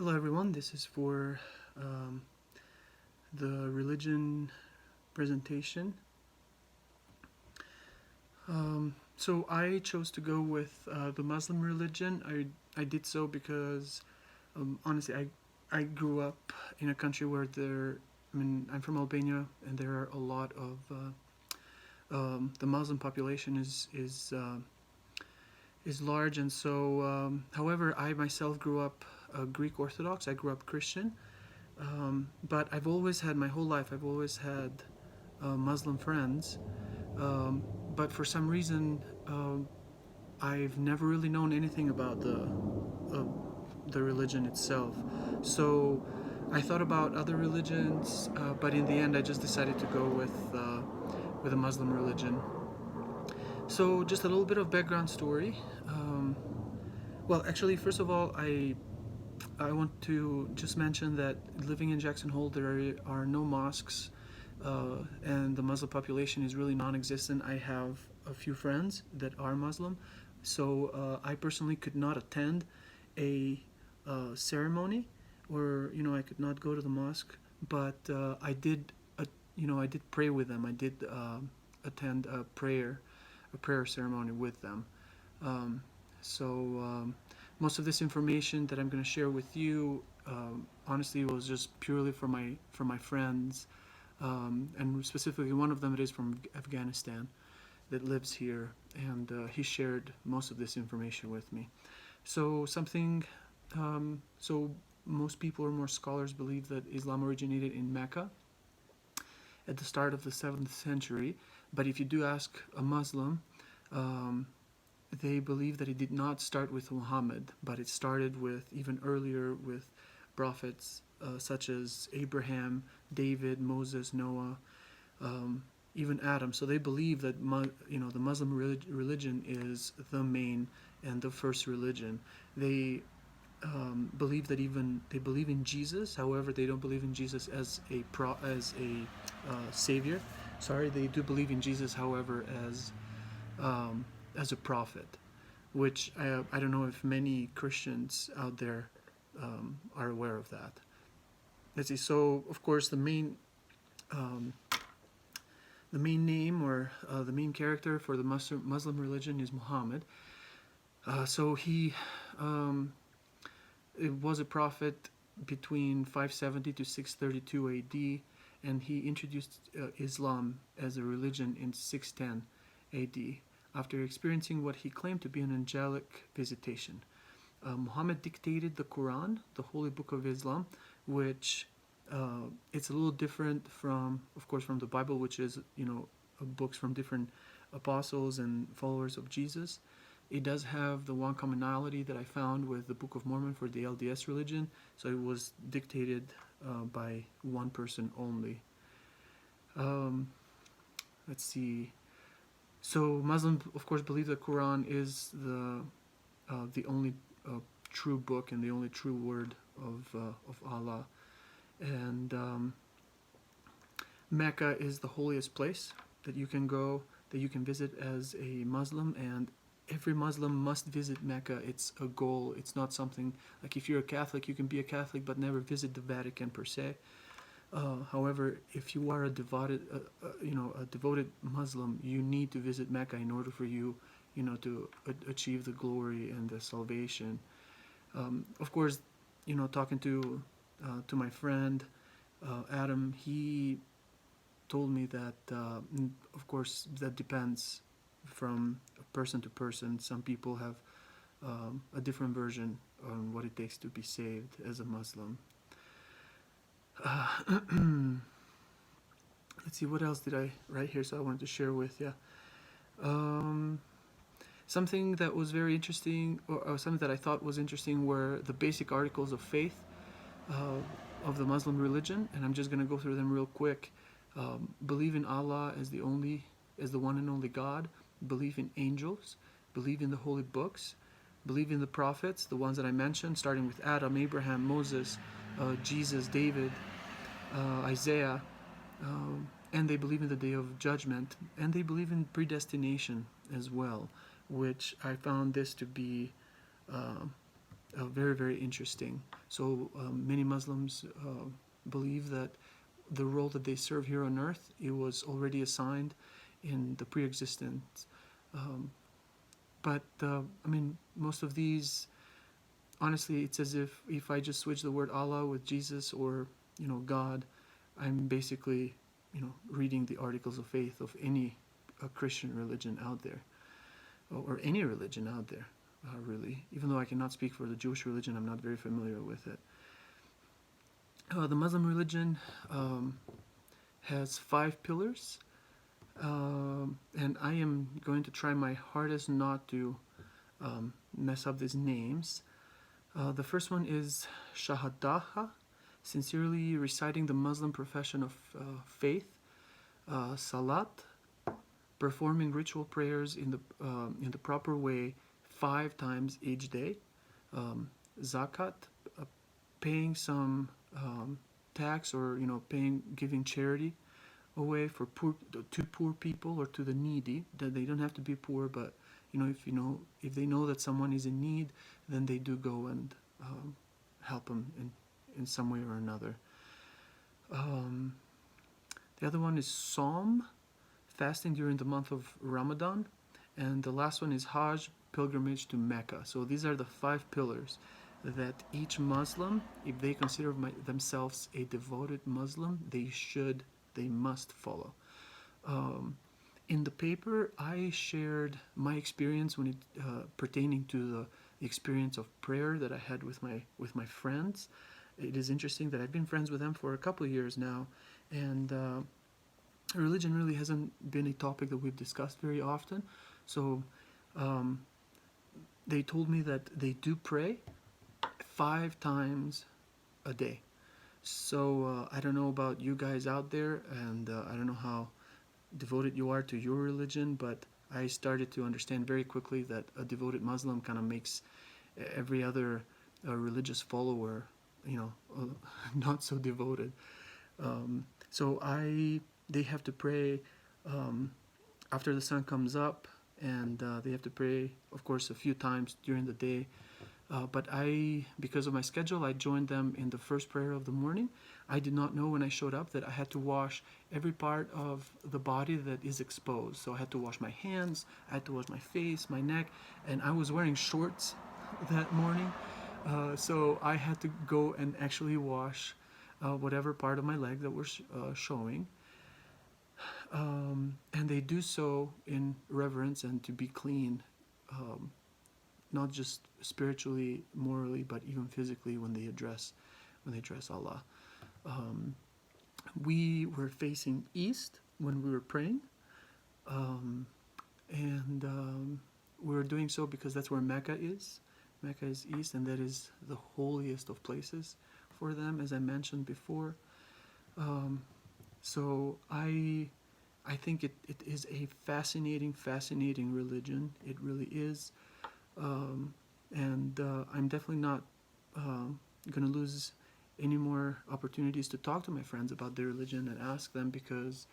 Hello everyone, this is for um, the religion presentation. So I chose to go with the Muslim religion. I did so because honestly I grew up in a country where I'm from Albania, and there are a lot of the Muslim population is large, and so however I myself grew up Greek Orthodox. I grew up Christian. But I've always had, my whole life, I've always had Muslim friends. Um, but for some reason, I've never really known anything about uh, the religion itself. So I thought about other religions, but in the end, I just decided to go with a Muslim religion. So just a little bit of background story. Well, actually, first of all, I want to just mention that living in Jackson Hole, there are no mosques, and the Muslim population is really non-existent. I have a few friends that are Muslim, so I personally could not attend a ceremony, or I could not go to the mosque, but I did pray with them. I did attend a prayer ceremony with them. Um, so most of this information that I'm going to share with you, honestly, was just purely for my friends, and specifically one of them that is from Afghanistan that lives here, and he shared most of this information with me. So so most people or more scholars believe that Islam originated in Mecca at the start of the 7th century, but if you do ask a Muslim, um, they believe that it did not start with Muhammad, but it started with even earlier with prophets such as Abraham, David, Moses, Noah, um, even Adam. So they believe that the Muslim religion is the main and the first religion. They believe that even they believe in Jesus. However, they don't believe in Jesus as a savior. Sorry, they do believe in Jesus, however, as a prophet, which I don't know if many Christians out there are aware of that. Let's see. So, of course, um, the main name, or the main character for the Muslim religion is Muhammad. So he um, it was a prophet between 570 to 632 A.D., and he introduced Islam as a religion in 610 A.D. after experiencing what he claimed to be an angelic visitation. Muhammad dictated the Quran, the holy book of Islam, which it's a little different from, of course, from the Bible, which is books from different apostles and followers of Jesus. It does have the one commonality that I found with the Book of Mormon for the LDS religion, so it was dictated by one person only. Um, let's see. So Muslims, of course, believe the Quran is the only true book and the only true word of Allah, and Mecca is the holiest place that you can go, that you can visit as a Muslim, and every Muslim must visit Mecca. It's a goal. It's not something like if you're a Catholic, you can be a Catholic but never visit the Vatican per se. However, if you are a devoted Muslim, you need to visit Mecca in order for you, to achieve the glory and the salvation. Of course, talking to my friend Adam, he told me that, of course, that depends from person to person. Some people have a different version on what it takes to be saved as a Muslim. Let's see, what else did I write here? So I wanted to share with you. Something that was very interesting, or something that I thought was interesting, were the basic articles of faith uh, of the Muslim religion, and I'm just going to go through them real quick. Believe in Allah as the one and only God. Believe in angels. Believe in the holy books. Believe in the prophets, the ones that I mentioned, starting with Adam, Abraham, Moses, Jesus, David, Isaiah, and they believe in the day of judgment, and they believe in predestination as well, which I found this to be very, very interesting. So many Muslims believe that the role that they serve here on earth, it was already assigned in the pre-existence. Um, but I mean, most of these, honestly, it's as if I just switch the word Allah with Jesus or God, I'm basically reading the articles of faith of any Christian religion out there, or any religion out there, really. Even though I cannot speak for the Jewish religion, I'm not very familiar with it. The Muslim religion has 5 pillars, and I am going to try my hardest not to mess up these names. The first one is Shahadaha, sincerely reciting the Muslim profession of faith. Salat, performing ritual prayers in the proper way 5 times each day. Zakat, paying some tax, or giving charity away to poor people or to the needy. That they don't have to be poor, but if they know that someone is in need, then they do go and help them in some way or another. The other one is Psalm, fasting during the month of Ramadan, and the last one is Hajj, pilgrimage to Mecca. So these are the 5 pillars that each Muslim, if they consider themselves a devoted Muslim, they must follow. In the paper, I shared my experience when it pertaining to the experience of prayer that I had with my friends. It is interesting that I've been friends with them for a couple of years now, and religion really hasn't been a topic that we've discussed very often. So they told me that they do pray 5 times a day. So I don't know about you guys out there, and I don't know how devoted you are to your religion, but I started to understand very quickly that a devoted Muslim kind of makes every other religious follower, not so devoted. So they have to pray after the sun comes up, and they have to pray, of course, a few times during the day. But because of my schedule, I joined them in the first prayer of the morning. I did not know when I showed up that I had to wash every part of the body that is exposed. So I had to wash my hands, I had to wash my face, my neck, and I was wearing shorts that morning. So I had to go and actually wash whatever part of my leg that was showing. And they do so in reverence and to be clean. Not just spiritually, morally, but even physically when they address Allah. We were facing east when we were praying, and we were doing so because that's where Mecca is. Mecca is east, and that is the holiest of places for them, as I mentioned before. So I think it is a fascinating religion. It really is. And I'm definitely not going to lose any more opportunities to talk to my friends about their religion and ask them, because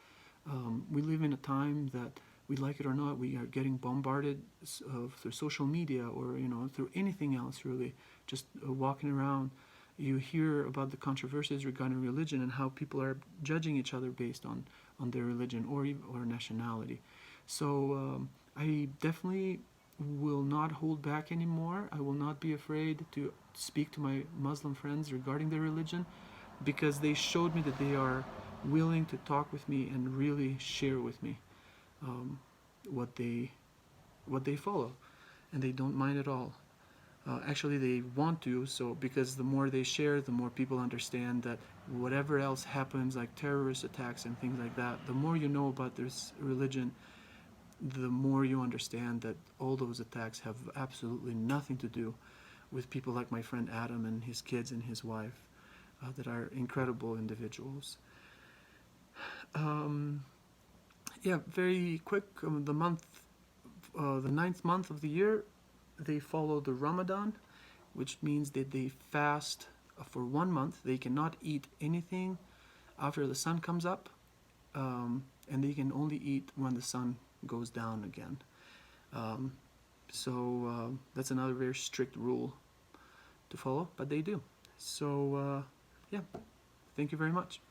we live in a time that, we like it or not, we are getting bombarded through social media, or through anything else really. Just walking around, you hear about the controversies regarding religion and how people are judging each other based on their religion or nationality. So I definitely will not hold back anymore. I will not be afraid to speak to my Muslim friends regarding their religion, because they showed me that they are willing to talk with me and really share with me what they follow, and they don't mind at all. Actually, they want to, so because the more they share, the more people understand that whatever else happens, like terrorist attacks and things like that, the more you know about this religion, the more you understand that all those attacks have absolutely nothing to do with people like my friend Adam and his kids and his wife, that are incredible individuals. Very quick, the 9th month of the year, they follow the Ramadan, which means that they fast for 1 month. They cannot eat anything after the sun comes up, and they can only eat when the sun goes down again. So that's another very strict rule. to follow, but they do. So, yeah, thank you very much.